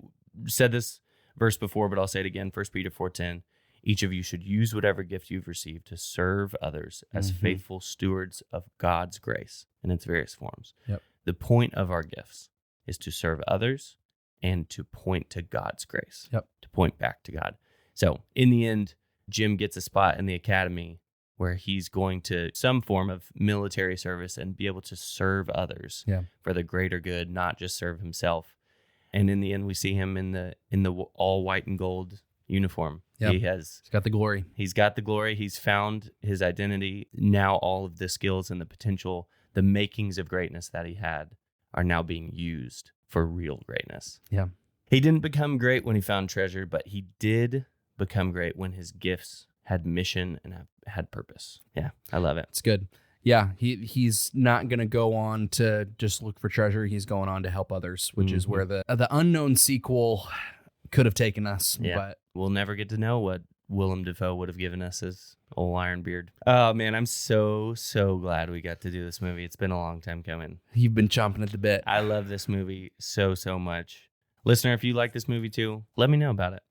said this verse before, but I'll say it again. 1 Peter 4:10. Each of you should use whatever gift you've received to serve others as faithful stewards of God's grace in its various forms. Yep. The point of our gifts is to serve others and to point to God's grace, to point back to God. So in the end, Jim gets a spot in the academy where he's going to some form of military service and be able to serve others for the greater good, not just serve himself. And in the end, we see him in the all white and gold uniform. Yep. He's got the glory. He's got the glory. He's found his identity. Now all of the skills and the potential, the makings of greatness that he had are now being used for real greatness. Yeah. He didn't become great when he found treasure, but he did become great when his gifts had mission and had purpose. Yeah, I love it. It's good. Yeah, he's not going to go on to just look for treasure. He's going on to help others, which is where the unknown sequel could have taken us. Yeah. But we'll never get to know what Willem Dafoe would have given us as old Ironbeard. Oh, man, I'm so glad we got to do this movie. It's been a long time coming. You've been chomping at the bit. I love this movie so much. Listener, if you like this movie too, let me know about it.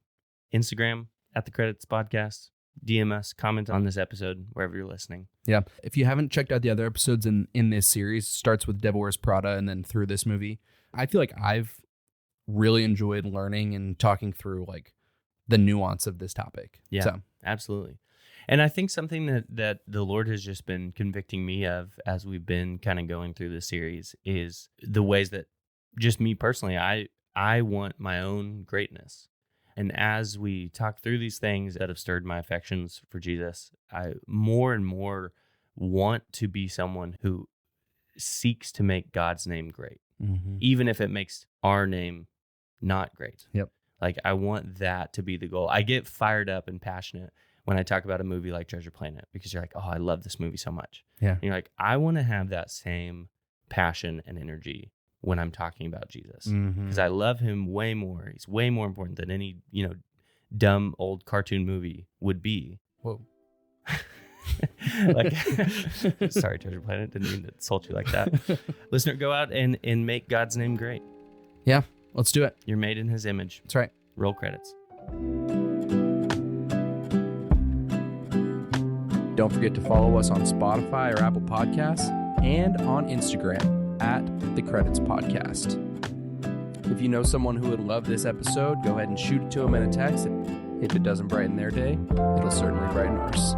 Instagram, @TheCreditsPodcast. DM us, comment on this episode, wherever you're listening. Yeah. If you haven't checked out the other episodes in this series, starts with Devil Wears Prada and then through this movie, I feel like I've really enjoyed learning and talking through like the nuance of this topic. Yeah, so. Absolutely. And I think something that the Lord has just been convicting me of as we've been kind of going through this series is the ways that just me personally, I want my own greatness. And as we talk through these things that have stirred my affections for Jesus, I more and more want to be someone who seeks to make God's name great, even if it makes our name not great. Yep. Like, I want that to be the goal. I get fired up and passionate when I talk about a movie like Treasure Planet because you're like, oh, I love this movie so much. Yeah. And you're like, I want to have that same passion and energy when I'm talking about Jesus because I love him way more. He's way more important than any, dumb old cartoon movie would be. Whoa. Like, sorry, Treasure Planet, didn't mean to insult you like that. Listener, go out and make God's name great. Yeah, let's do it. You're made in his image. That's right. Roll credits. Don't forget to follow us on Spotify or Apple Podcasts and on Instagram at The Credits Podcast. If you know someone who would love this episode, go ahead and shoot it to them in a text. If it doesn't brighten their day, it'll certainly brighten ours.